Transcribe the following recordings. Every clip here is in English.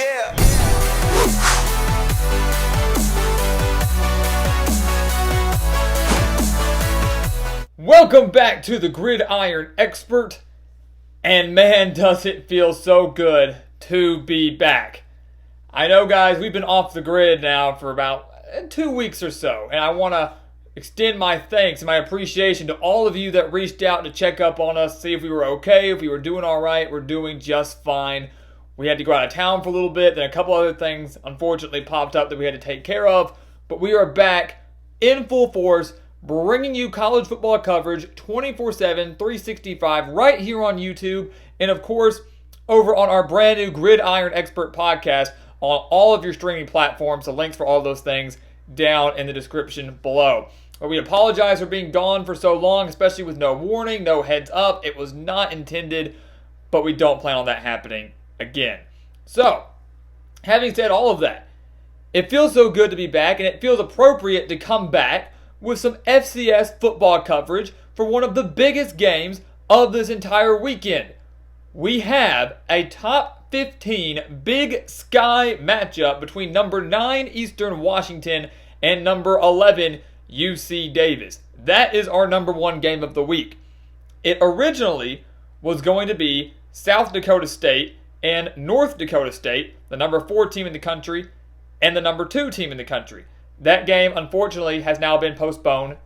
Yeah. Welcome back to the Gridiron Expert, and man, does it feel so good to be back. I know, guys, we've been off the grid now for about 2 weeks or so, and I want to extend my thanks and my appreciation to all of you that reached out to check up on us, see if we were okay, if we were doing all right. We're doing just fine. We had to go out of town for a little bit, then a couple other things unfortunately popped up that we had to take care of, but we are back in full force, bringing you college football coverage 24/7, 365 right here on YouTube, and of course over on our brand new Gridiron Expert podcast on all of your streaming platforms. The links for all those things down in the description below. But we apologize for being gone for so long, especially with no warning, no heads up. It was not intended, but we don't plan on that happening again. So, having said all of that, it feels so good to be back, and it feels appropriate to come back with some FCS football coverage for one of the biggest games of this entire weekend. We have a top 15 Big Sky matchup between number 9 Eastern Washington and number 11 UC Davis. That is our number one game of the week. It originally was going to be South Dakota State and North Dakota State, the number 4 team in the country and the number 2 team in the country. That game, unfortunately, has now been postponed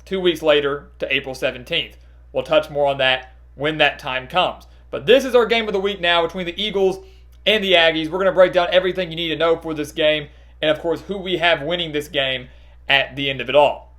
2 weeks later to April 17th. We'll touch more on that when that time comes. But this is our game of the week now between the Eagles and the Aggies. We're going to break down everything you need to know for this game and, of course, who we have winning this game at the end of it all.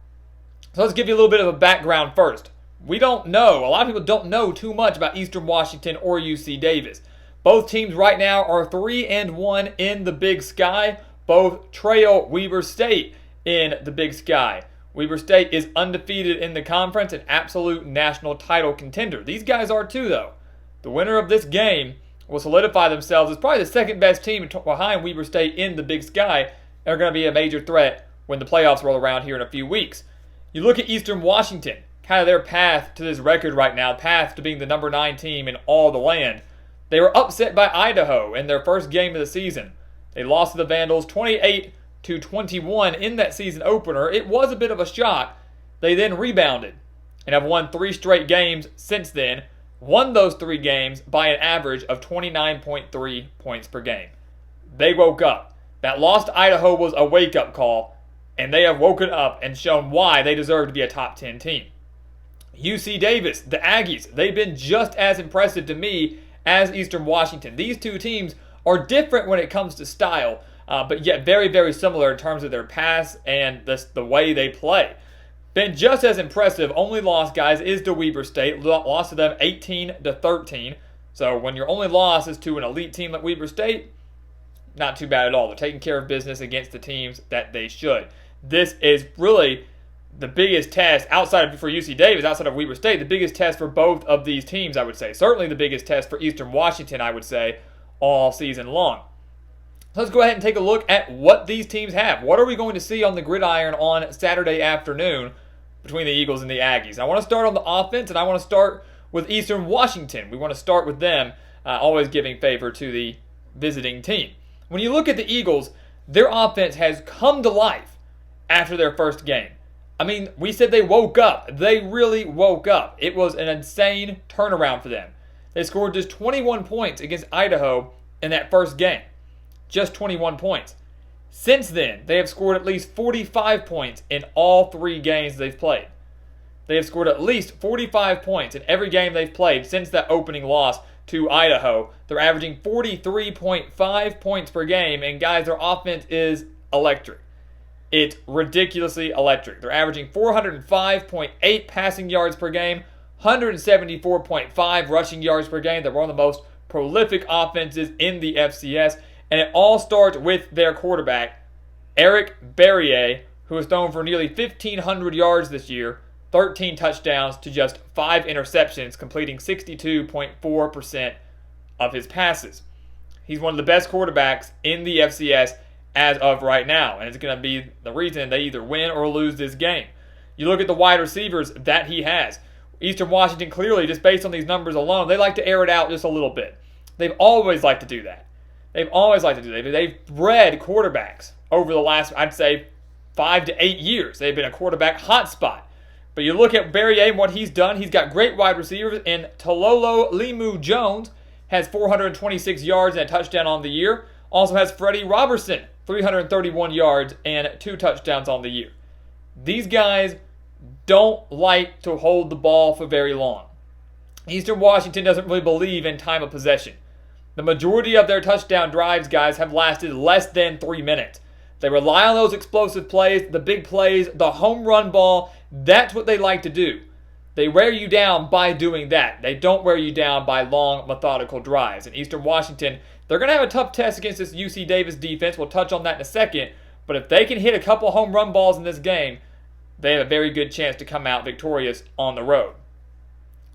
So let's give you a little bit of a background first. We don't know, a lot of people don't know too much about Eastern Washington or UC Davis. Both teams right now are 3-1 in the Big Sky. Both trail Weber State in the Big Sky. Weber State is undefeated in the conference, an absolute national title contender. These guys are too, though. The winner of this game will solidify themselves as probably the second best team behind Weber State in the Big Sky, and are going to be a major threat when the playoffs roll around here in a few weeks. You look at Eastern Washington, kind of their path to this record right now, path to being the number 9 team in all the land. They were upset by Idaho in their first game of the season. They lost to the Vandals 28-21 in that season opener. It was a bit of a shock. They then rebounded and have won 3 straight games since then. Won those 3 games by an average of 29.3 points per game. They woke up. That loss to Idaho was a wake-up call, and they have woken up and shown why they deserve to be a top 10 team. UC Davis, the Aggies, they've been just as impressive to me as Eastern Washington. These two teams are different when it comes to style, but yet very, very similar in terms of their pass and the way they play. Been just as impressive. Only loss, guys, is to Weber State. Lost to them 18-13. So when your only loss is to an elite team like Weber State, not too bad at all. They're taking care of business against the teams that they should. This is really the biggest test for UC Davis, outside of Weber State, the biggest test for both of these teams, I would say. Certainly the biggest test for Eastern Washington, I would say, all season long. So let's go ahead and take a look at what these teams have. What are we going to see on the gridiron on Saturday afternoon between the Eagles and the Aggies? I want to start on the offense, and I want to start with Eastern Washington. We want to start with them, always giving favor to the visiting team. When you look at the Eagles, their offense has come to life after their first game. I mean, we said they woke up. They really woke up. It was an insane turnaround for them. They scored just 21 points against Idaho in that first game. Just 21 points. Since then, they have scored at least 45 points in all 3 games they've played. They have scored at least 45 points in every game they've played since that opening loss to Idaho. They're averaging 43.5 points per game, and guys, their offense is electric. It's ridiculously electric. They're averaging 405.8 passing yards per game, 174.5 rushing yards per game. They're one of the most prolific offenses in the FCS. And it all starts with their quarterback, Eric Berrier, who has thrown for nearly 1,500 yards this year, 13 touchdowns to just 5 interceptions, completing 62.4% of his passes. He's one of the best quarterbacks in the FCS as of right now, and it's going to be the reason they either win or lose this game. You look at the wide receivers that he has. Eastern Washington, clearly, just based on these numbers alone, they like to air it out just a little bit. They've always liked to do that. They've always liked to do that. They've bred quarterbacks over the last, I'd say, 5 to 8 years. They've been a quarterback hotspot. But you look at Barriere and what he's done. He's got great wide receivers, and Tololo Limu Jones has 426 yards and a touchdown on the year. Also has Freddie Robertson, 331 yards and 2 touchdowns on the year. These guys don't like to hold the ball for very long. Eastern Washington doesn't really believe in time of possession. The majority of their touchdown drives, guys, have lasted less than 3 minutes. They rely on those explosive plays, the big plays, the home run ball. That's what they like to do. They wear you down by doing that. They don't wear you down by long, methodical drives. And Eastern Washington, they're going to have a tough test against this UC Davis defense. We'll touch on that in a second. But if they can hit a couple home run balls in this game, they have a very good chance to come out victorious on the road.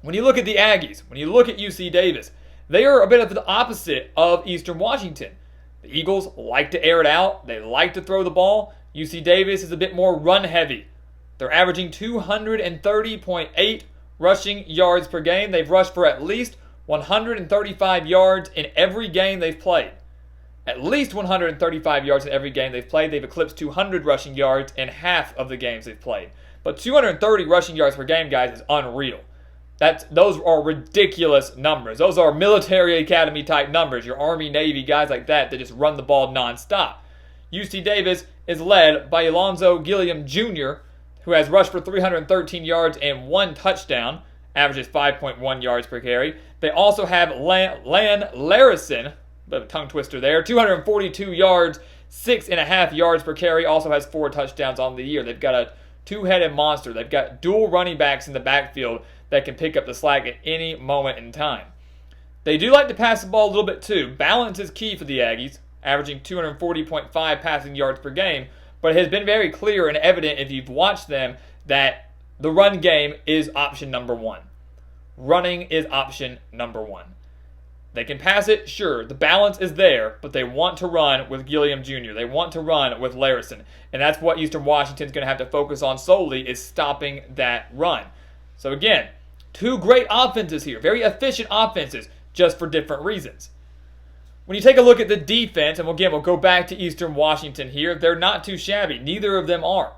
When you look at the Aggies, when you look at UC Davis, they are a bit of the opposite of Eastern Washington. The Eagles like to air it out. They like to throw the ball. UC Davis is a bit more run heavy. They're averaging 230.8 rushing yards per game. They've rushed for at least 135 yards in every game they've played. At least 135 yards in every game they've played. They've eclipsed 200 rushing yards in half of the games they've played. But 230 rushing yards per game, guys, is unreal. Those are ridiculous numbers. Those are military academy type numbers. Your Army, Navy, guys like that just run the ball nonstop. UC Davis is led by Alonzo Gilliam Jr., who has rushed for 313 yards and 1 touchdown, averages 5.1 yards per carry. They also have Lan Larison, bit of a tongue twister there, 242 yards, 6.5 yards per carry, also has 4 touchdowns on the year. They've got a two-headed monster. They've got dual running backs in the backfield that can pick up the slack at any moment in time. They do like to pass the ball a little bit too. Balance is key for the Aggies, averaging 240.5 passing yards per game, but it has been very clear and evident if you've watched them that the run game is option number 1. Running is option number 1. They can pass it, sure. The balance is there, but they want to run with Gilliam Jr. They want to run with Larison, and that's what Eastern Washington's going to have to focus on solely is stopping that run. So again, 2 great offenses here, very efficient offenses, just for different reasons. When you take a look at the defense, and again, we'll go back to Eastern Washington here, they're not too shabby. Neither of them are.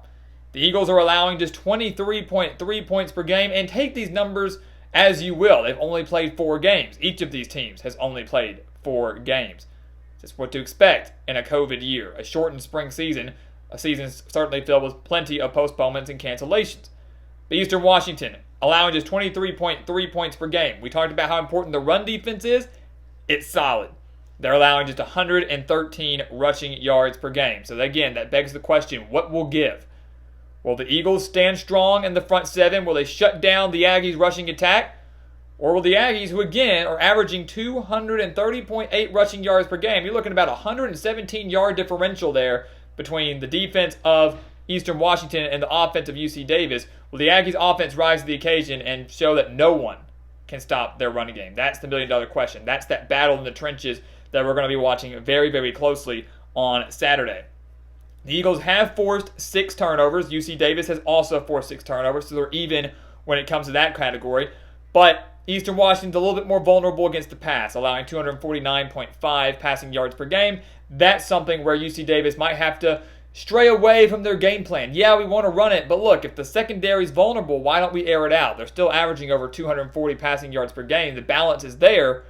The Eagles are allowing just 23.3 points per game, and take these numbers as you will. They've only played 4 games. Each of these teams has only played 4 games. That's what to expect in a COVID year, a shortened spring season, a season certainly filled with plenty of postponements and cancellations. But Eastern Washington allowing just 23.3 points per game. We talked about how important the run defense is. It's solid. They're allowing just 113 rushing yards per game. So again, that begs the question, what will give? Will the Eagles stand strong in the front 7? Will they shut down the Aggies' rushing attack? Or will the Aggies, who again are averaging 230.8 rushing yards per game, you're looking at about a 117-yard differential there between the defense of Eastern Washington and the offense of UC Davis. Will the Aggies' offense rise to the occasion and show that no one can stop their running game? That's the million-dollar question. That's that battle in the trenches that we're going to be watching very, very closely on Saturday. The Eagles have forced 6 turnovers. UC Davis has also forced 6 turnovers, so they're even when it comes to that category. But Eastern Washington's a little bit more vulnerable against the pass, allowing 249.5 passing yards per game. That's something where UC Davis might have to stray away from their game plan. Yeah, we want to run it, but look, if the secondary's vulnerable, why don't we air it out? They're still averaging over 240 passing yards per game. The balance is there.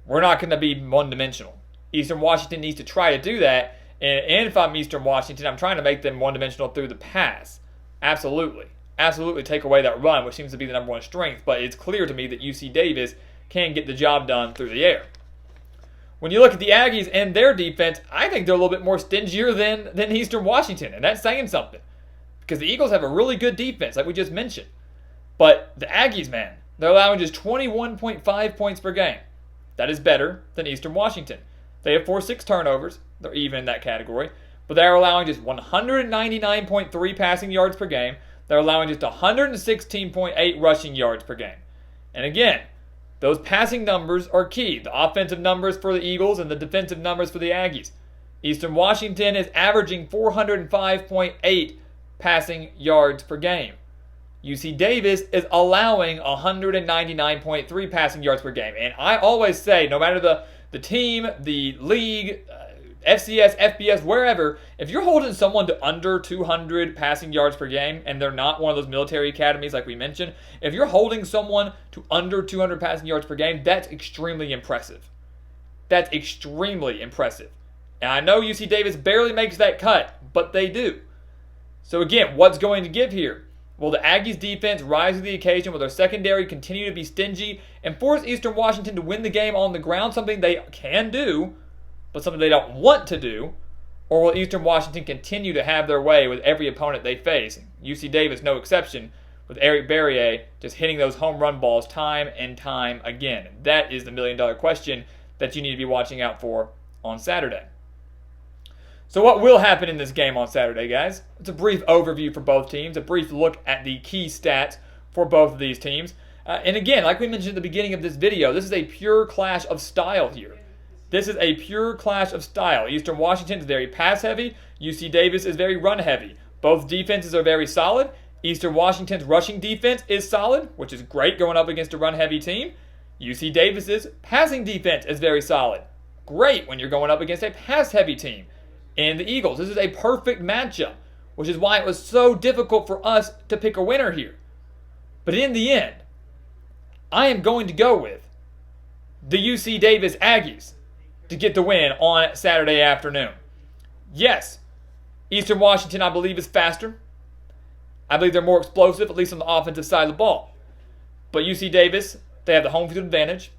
We're not going to be one-dimensional. Eastern Washington needs to try to do that. And if I'm Eastern Washington, I'm trying to make them one-dimensional through the pass. Absolutely. Absolutely take away that run, which seems to be the number 1 strength. But it's clear to me that UC Davis can get the job done through the air. When you look at the Aggies and their defense, I think they're a little bit more stingier than Eastern Washington. And that's saying something. Because the Eagles have a really good defense, like we just mentioned. But the Aggies, man, they're allowing just 21.5 points per game. That is better than Eastern Washington. They have forced 6 turnovers. They're even in that category. But they're allowing just 199.3 passing yards per game. They're allowing just 116.8 rushing yards per game. And again, those passing numbers are key. The offensive numbers for the Eagles and the defensive numbers for the Aggies. Eastern Washington is averaging 405.8 passing yards per game. UC Davis is allowing 199.3 passing yards per game. And I always say, no matter the team, the league, FCS, FBS, wherever, if you're holding someone to under 200 passing yards per game, and they're not one of those military academies like we mentioned, if you're holding someone to under 200 passing yards per game, that's extremely impressive. That's extremely impressive. And I know UC Davis barely makes that cut, but they do. So again, what's going to give here? Will the Aggies defense rise to the occasion? Will their secondary continue to be stingy and force Eastern Washington to win the game on the ground, something they can do, but something they don't want to do? Or will Eastern Washington continue to have their way with every opponent they face? UC Davis, no exception, with Eric Berrier just hitting those home run balls time and time again. That is the million-dollar question that you need to be watching out for on Saturday. So what will happen in this game on Saturday, guys? It's a brief overview for both teams, a brief look at the key stats for both of these teams. And again, like we mentioned at the beginning of this video, this is a pure clash of style here. This is a pure clash of style. Eastern Washington is very pass-heavy. UC Davis is very run-heavy. Both defenses are very solid. Eastern Washington's rushing defense is solid, which is great going up against a run-heavy team. UC Davis's passing defense is very solid. Great when you're going up against a pass-heavy team. And the Eagles. This is a perfect matchup, which is why it was so difficult for us to pick a winner here. But in the end, I am going to go with the UC Davis Aggies to get the win on Saturday afternoon. Yes, Eastern Washington, I believe, is faster. I believe they're more explosive, at least on the offensive side of the ball. But UC Davis, they have the home field advantage.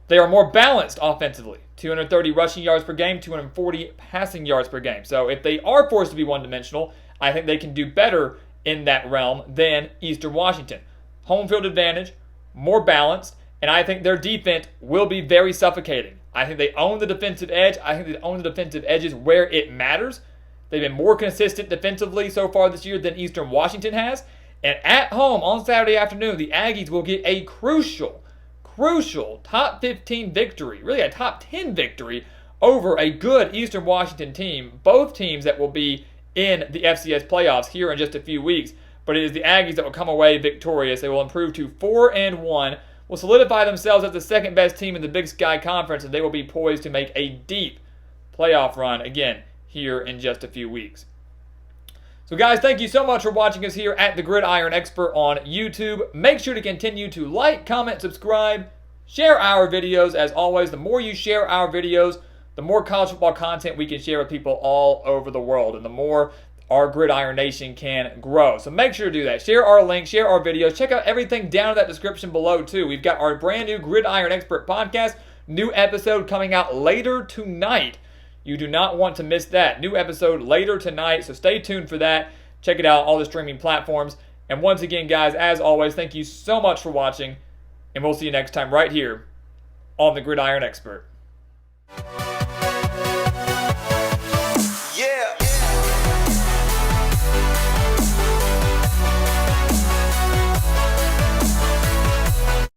They are more balanced offensively. 230 rushing yards per game, 240 passing yards per game. So if they are forced to be one-dimensional, I think they can do better in that realm than Eastern Washington. Home field advantage, more balanced, and I think their defense will be very suffocating. I think they own the defensive edge. I think they own the defensive edges where it matters. They've been more consistent defensively so far this year than Eastern Washington has. And at home on Saturday afternoon, the Aggies will get a crucial top 15 victory, really a top 10 victory over a good Eastern Washington team. Both teams that will be in the FCS playoffs here in just a few weeks. But it is the Aggies that will come away victorious. They will improve to 4-1, will solidify themselves as the second best team in the Big Sky Conference, and they will be poised to make a deep playoff run again here in just a few weeks. So guys, thank you so much for watching us here at the Gridiron Expert on YouTube. Make sure to continue to like, comment, subscribe, share our videos. As always, the more you share our videos, the more college football content we can share with people all over the world, and the more our Gridiron Nation can grow. So make sure to do that. Share our links, share our videos. Check out everything down in that description below too. We've got our brand new Gridiron Expert podcast. New episode coming out later tonight. You do not want to miss that. New episode later tonight, so stay tuned for that. Check it out, all the streaming platforms. And once again, guys, as always, thank you so much for watching, and we'll see you next time right here on the Gridiron Expert.